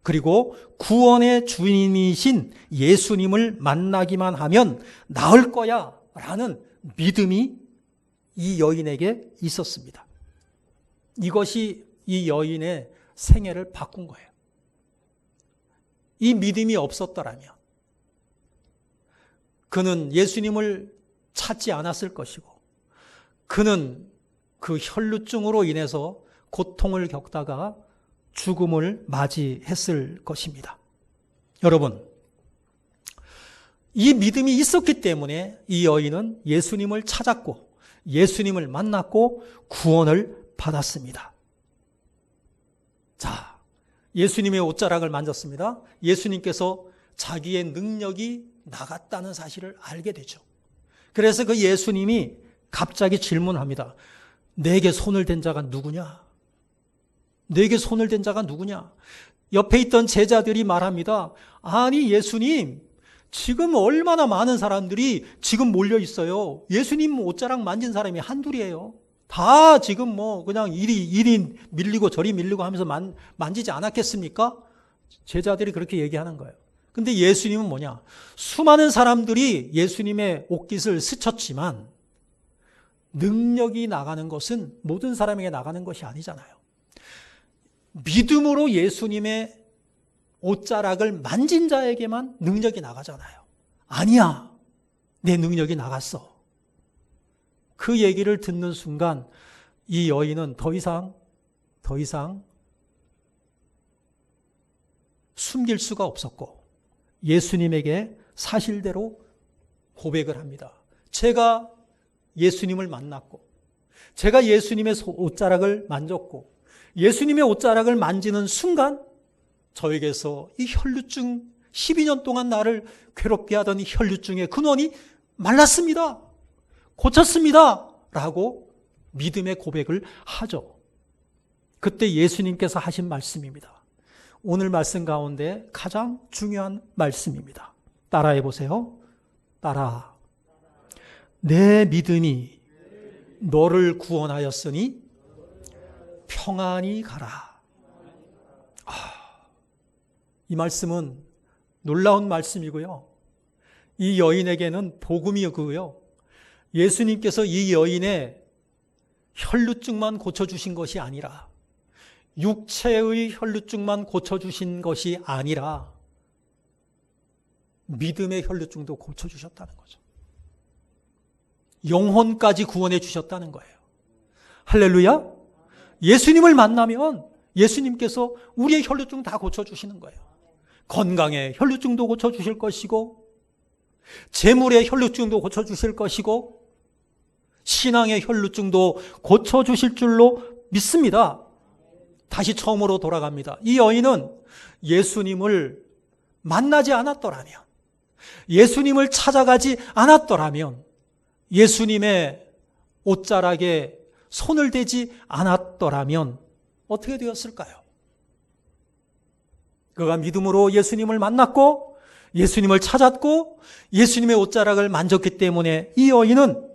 그리고 구원의 주님이신 예수님을 만나기만 하면 나을 거야 라는 믿음이 이 여인에게 있었습니다. 이것이 이 여인의 생애를 바꾼 거예요. 이 믿음이 없었더라면 그는 예수님을 찾지 않았을 것이고, 그는 그 혈루증으로 인해서 고통을 겪다가 죽음을 맞이했을 것입니다. 여러분, 이 믿음이 있었기 때문에 이 여인은 예수님을 찾았고 예수님을 만났고 구원을 받았습니다. 자, 예수님의 옷자락을 만졌습니다. 예수님께서 자기의 능력이 나갔다는 사실을 알게 되죠. 그래서 그 예수님이 갑자기 질문합니다. 내게 손을 댄 자가 누구냐? 내게 손을 댄 자가 누구냐? 옆에 있던 제자들이 말합니다. 아니, 예수님, 지금 얼마나 많은 사람들이 지금 몰려 있어요. 예수님 옷자락 만진 사람이 한둘이에요. 다 지금 그냥 이리 밀리고 저리 밀리고 하면서 만지지 않았겠습니까? 제자들이 그렇게 얘기하는 거예요. 근데 예수님은 뭐냐? 수많은 사람들이 예수님의 옷깃을 스쳤지만 능력이 나가는 것은 모든 사람에게 나가는 것이 아니잖아요. 믿음으로 예수님의 옷자락을 만진 자에게만 능력이 나가잖아요. 아니야, 내 능력이 나갔어. 그 얘기를 듣는 순간 이 여인은 더 이상 숨길 수가 없었고 예수님에게 사실대로 고백을 합니다. 제가 예수님을 만났고 제가 예수님의 옷자락을 만졌고 예수님의 옷자락을 만지는 순간 저에게서 이 혈루증, 12년 동안 나를 괴롭게 하던 이 혈루증의 근원이 말랐습니다. 고쳤습니다. 라고 믿음의 고백을 하죠. 그때 예수님께서 하신 말씀입니다. 오늘 말씀 가운데 가장 중요한 말씀입니다. 따라해 보세요. 따라. 내 믿음이 너를 구원하였으니 평안히 가라. 이 말씀은 놀라운 말씀이고요. 이 여인에게는 복음이고요. 예수님께서 이 여인의 혈루증만 고쳐주신 것이 아니라 육체의 혈루증만 고쳐주신 것이 아니라 믿음의 혈루증도 고쳐주셨다는 거죠. 영혼까지 구원해 주셨다는 거예요. 할렐루야. 예수님을 만나면 예수님께서 우리의 혈루증 다 고쳐주시는 거예요. 건강의 혈루증도 고쳐주실 것이고 재물의 혈루증도 고쳐주실 것이고 신앙의 혈루증도 고쳐주실 줄로 믿습니다. 다시 처음으로 돌아갑니다. 이 여인은 예수님을 만나지 않았더라면, 예수님을 찾아가지 않았더라면, 예수님의 옷자락에 손을 대지 않았더라면 어떻게 되었을까요? 그가 믿음으로 예수님을 만났고 예수님을 찾았고 예수님의 옷자락을 만졌기 때문에 이 여인은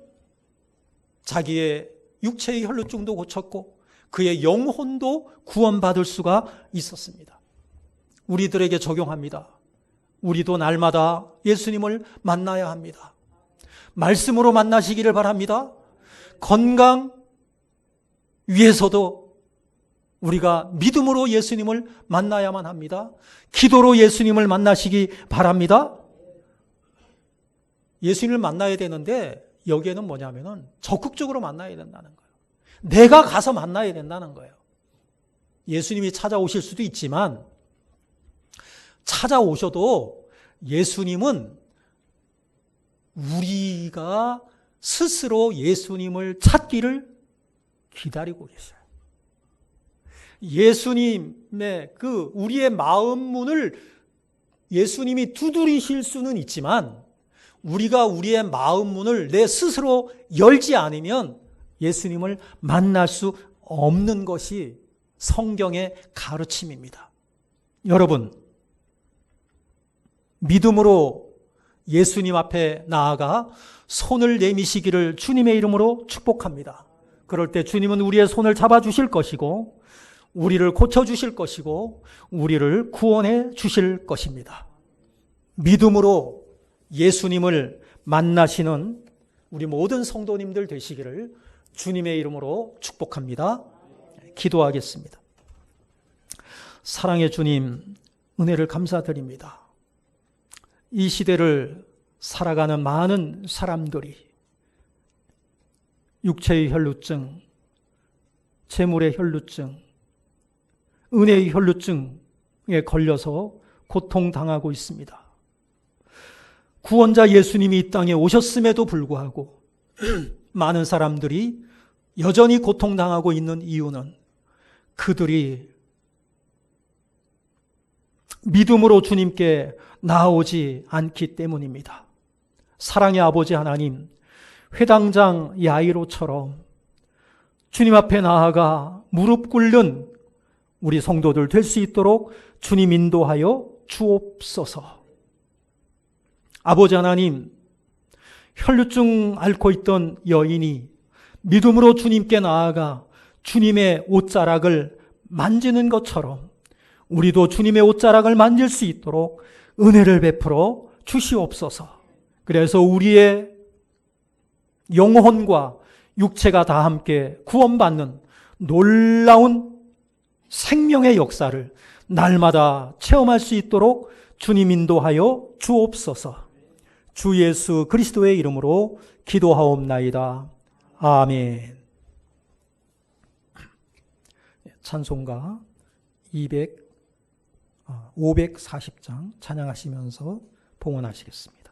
자기의 육체의 혈루증도 고쳤고 그의 영혼도 구원받을 수가 있었습니다. 우리들에게 적용합니다. 우리도 날마다 예수님을 만나야 합니다. 말씀으로 만나시기를 바랍니다. 건강 위해서도 우리가 믿음으로 예수님을 만나야만 합니다. 기도로 예수님을 만나시기 바랍니다. 예수님을 만나야 되는데 여기에는 뭐냐면은 적극적으로 만나야 된다는 거예요. 내가 가서 만나야 된다는 거예요. 예수님이 찾아오실 수도 있지만 찾아오셔도 예수님은 우리가 스스로 예수님을 찾기를 기다리고 계셔요. 예수님의 우리의 마음 문을 예수님이 두드리실 수는 있지만 우리가 우리의 마음 문을 내 스스로 열지 않으면 예수님을 만날 수 없는 것이 성경의 가르침입니다. 여러분, 믿음으로 예수님 앞에 나아가 손을 내미시기를 주님의 이름으로 축복합니다. 그럴 때 주님은 우리의 손을 잡아주실 것이고 우리를 고쳐주실 것이고 우리를 구원해 주실 것입니다. 믿음으로 예수님을 만나시는 우리 모든 성도님들 되시기를 주님의 이름으로 축복합니다. 기도하겠습니다. 사랑의 주님, 은혜를 감사드립니다. 이 시대를 살아가는 많은 사람들이 육체의 혈루증, 재물의 혈루증, 은혜의 혈루증에 걸려서 고통당하고 있습니다. 구원자 예수님이 이 땅에 오셨음에도 불구하고 많은 사람들이 여전히 고통당하고 있는 이유는 그들이 믿음으로 주님께 나아오지 않기 때문입니다. 사랑의 아버지 하나님, 회당장 야이로처럼 주님 앞에 나아가 무릎 꿇는 우리 성도들 될 수 있도록 주님 인도하여 주옵소서. 아버지 하나님, 혈루증 앓고 있던 여인이 믿음으로 주님께 나아가 주님의 옷자락을 만지는 것처럼 우리도 주님의 옷자락을 만질 수 있도록 은혜를 베풀어 주시옵소서. 그래서 우리의 영혼과 육체가 다 함께 구원받는 놀라운 생명의 역사를 날마다 체험할 수 있도록 주님 인도하여 주옵소서. 주 예수 그리스도의 이름으로 기도하옵나이다. 아멘. 찬송가 540장 찬양하시면서 봉헌하시겠습니다.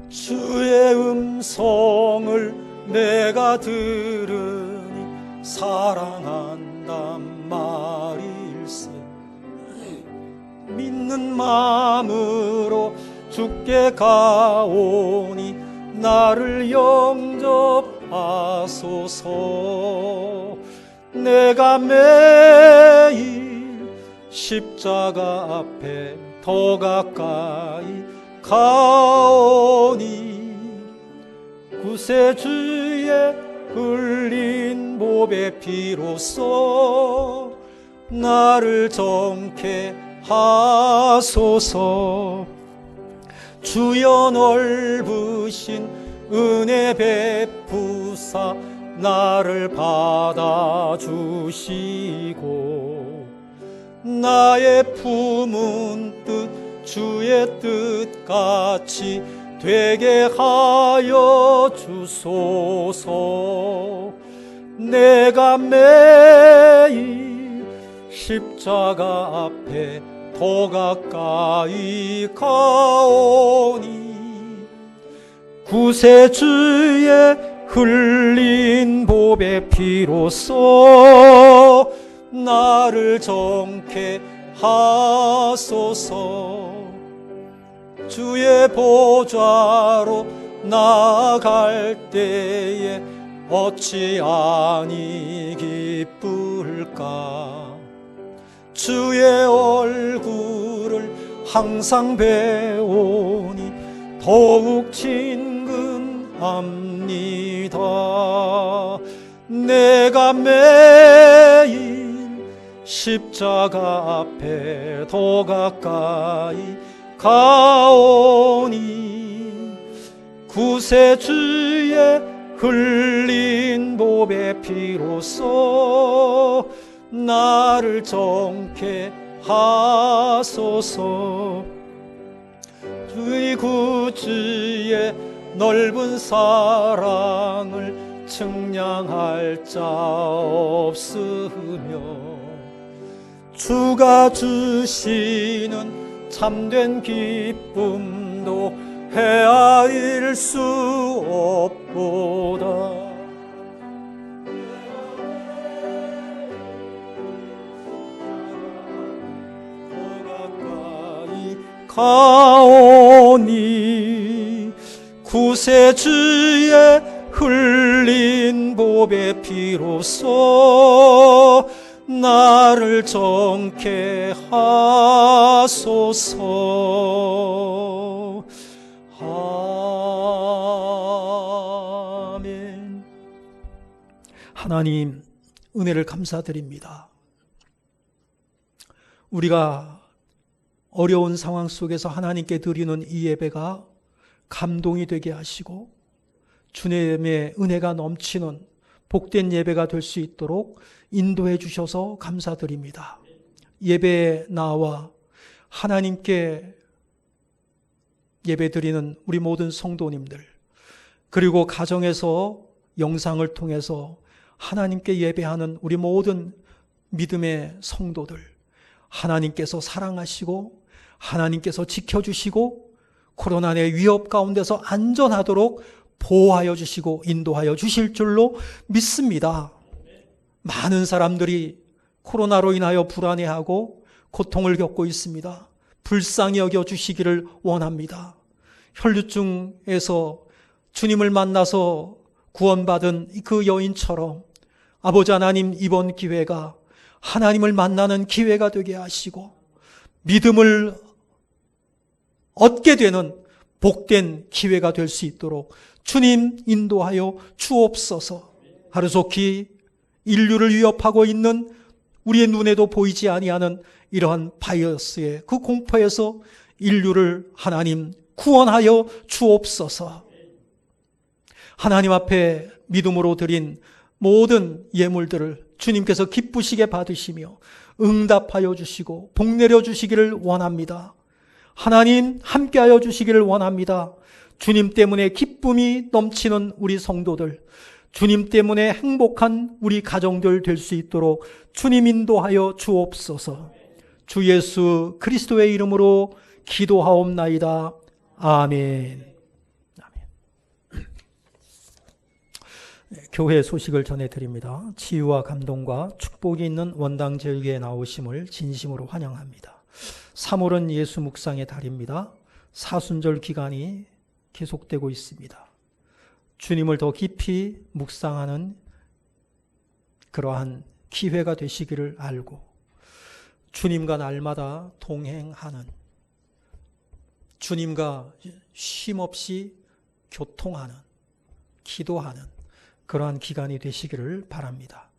주의 음성을 내가 들으니 사랑한단 말일세. 믿는 마음으로 주께 가오니 나를 영접하소서. 내가 매일 십자가 앞에 더 가까이 가오니 구세주의 흘린 보배 피로써 나를 정케 하소서. 주여 넓으신 은혜 베푸사 나를 받아주시고 나의 품은 뜻 주의 뜻같이 되게 하여 주소서. 내가 매일 십자가 앞에 더 가까이 가오니 구세주의 흘린 보배 피로써 나를 정케 하소서. 주의 보좌로 나아갈 때에 어찌 아니 기쁠까. 주의 얼굴을 항상 배우니 더욱 친근합니다. 내가 매일 십자가 앞에 더 가까이 가오니 구세주의 흘린 보배 피로써 나를 정케 하소서. 주의 구주의 넓은 사랑을 측량할 자 없으며 주가 주시는 참된 기쁨도 헤아릴 수 없도다. 가오니 구세주의 흘린 보배 피로써 나를 정케 하소서. 아멘. 하나님, 은혜를 감사드립니다. 우리가 어려운 상황 속에서 하나님께 드리는 이 예배가 감동이 되게 하시고 주님의 은혜가 넘치는 복된 예배가 될 수 있도록 인도해 주셔서 감사드립니다. 예배에 나와 하나님께 예배 드리는 우리 모든 성도님들, 그리고 가정에서 영상을 통해서 하나님께 예배하는 우리 모든 믿음의 성도들, 하나님께서 사랑하시고 하나님께서 지켜주시고 코로나의 위협 가운데서 안전하도록 보호하여 주시고 인도하여 주실 줄로 믿습니다. 많은 사람들이 코로나로 인하여 불안해하고 고통을 겪고 있습니다. 불쌍히 여겨주시기를 원합니다. 혈류증에서 주님을 만나서 구원받은 그 여인처럼 아버지 하나님, 이번 기회가 하나님을 만나는 기회가 되게 하시고 믿음을 얻게 되는 복된 기회가 될 수 있도록 주님 인도하여 주옵소서. 하루속히 인류를 위협하고 있는 우리의 눈에도 보이지 아니하는 이러한 바이러스의 그 공포에서 인류를 하나님 구원하여 주옵소서. 하나님 앞에 믿음으로 드린 모든 예물들을 주님께서 기쁘시게 받으시며 응답하여 주시고 복 내려 주시기를 원합니다. 하나님 함께하여 주시기를 원합니다. 주님 때문에 기쁨이 넘치는 우리 성도들, 주님 때문에 행복한 우리 가정들 될 수 있도록 주님 인도하여 주옵소서. 주 예수 그리스도의 이름으로 기도하옵나이다. 아멘. 교회 소식을 전해드립니다. 치유와 감동과 축복이 있는 원당제육에 나오심을 진심으로 환영합니다. 3월은 예수 묵상의 달입니다. 사순절 기간이 계속되고 있습니다. 주님을 더 깊이 묵상하는 그러한 기회가 되시기를 알고 주님과 날마다 동행하는, 주님과 쉼없이 교통하는, 기도하는 그러한 기간이 되시기를 바랍니다.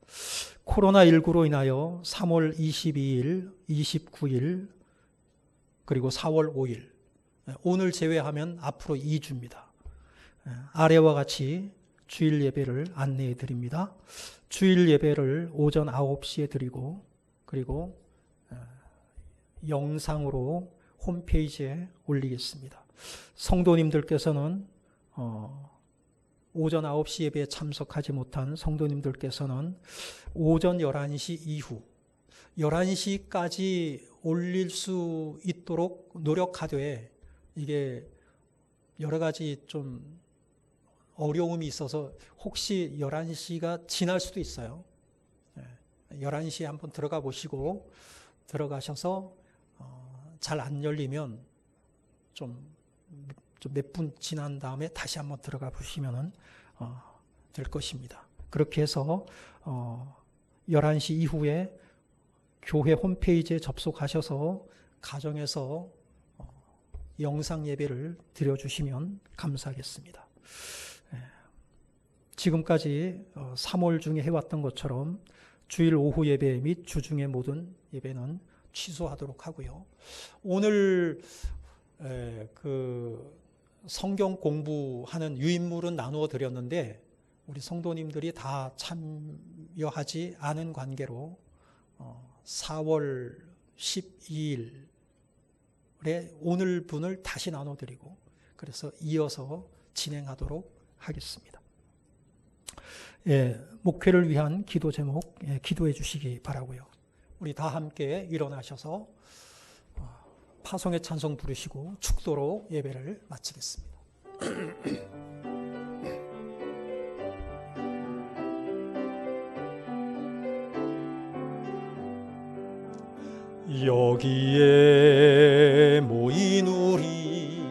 코로나19로 인하여 3월 22일, 29일, 그리고 4월 5일, 오늘 제외하면 앞으로 2주입니다. 아래와 같이 주일 예배를 안내해 드립니다. 주일 예배를 오전 9시에 드리고, 그리고 영상으로 홈페이지에 올리겠습니다. 성도님들께서는 오전 9시 예배에 참석하지 못한 성도님들께서는 오전 11시 이후 11시까지 올릴 수 있도록 노력하되, 이게 여러 가지 좀 어려움이 있어서 혹시 11시가 지날 수도 있어요. 11시에 한번 들어가 보시고 들어가셔서 잘 안 열리면 좀 몇 분 지난 다음에 다시 한번 들어가 보시면 될 것입니다. 그렇게 해서 11시 이후에 교회 홈페이지에 접속하셔서 가정에서 영상 예배를 드려주시면 감사하겠습니다. 지금까지 3월 중에 해왔던 것처럼 주일 오후 예배 및 주중의 모든 예배는 취소하도록 하고요. 오늘 그 성경 공부하는 유인물은 나누어 드렸는데 우리 성도님들이 다 참여하지 않은 관계로 4월 12일에 오늘 분을 다시 나눠드리고, 그래서 이어서 진행하도록 하겠습니다. 목회를 위한 기도 제목 기도해 주시기 바라고요. 우리 다 함께 일어나셔서 파송의 찬송 부르시고 축도로 예배를 마치겠습니다. 여기에 모인 우리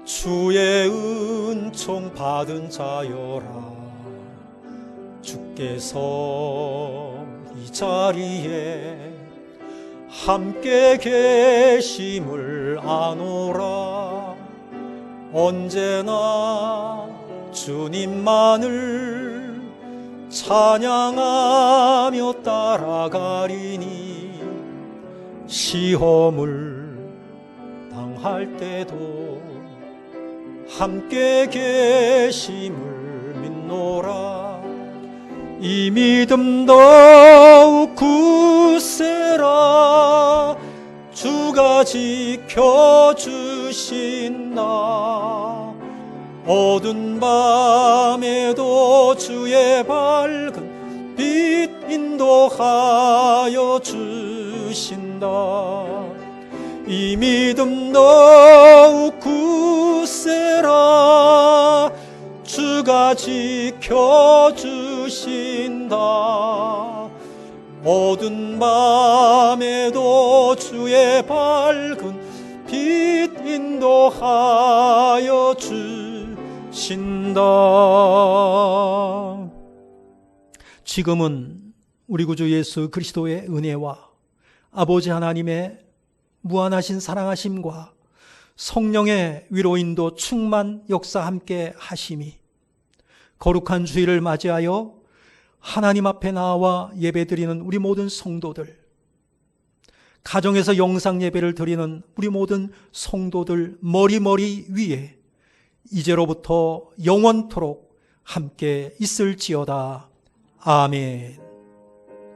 주의 은총 받은 자여라. 주께서 이 자리에 함께 계심을 아노라. 언제나 주님만을 찬양하며 따라가리니 시험을 상할 때도 함께 계심을 믿노라. 이 믿음 더욱 굳세라. 주가 지켜주신다. 어두운 밤에도 주의 밝은 빛 인도하여 주신다. 이 믿음 더욱 굳세라. 주가 지켜주신다. 어두운 밤에도 주의 밝은 빛 인도하여 주신다. 지금은 우리 구주 예수 그리스도의 은혜와 아버지 하나님의 무한하신 사랑하심과 성령의 위로인도 충만 역사 함께 하심이 거룩한 주일을 맞이하여 하나님 앞에 나와 예배드리는 우리 모든 성도들, 가정에서 영상 예배를 드리는 우리 모든 성도들 머리 위에 이제로부터 영원토록 함께 있을지어다. 아멘.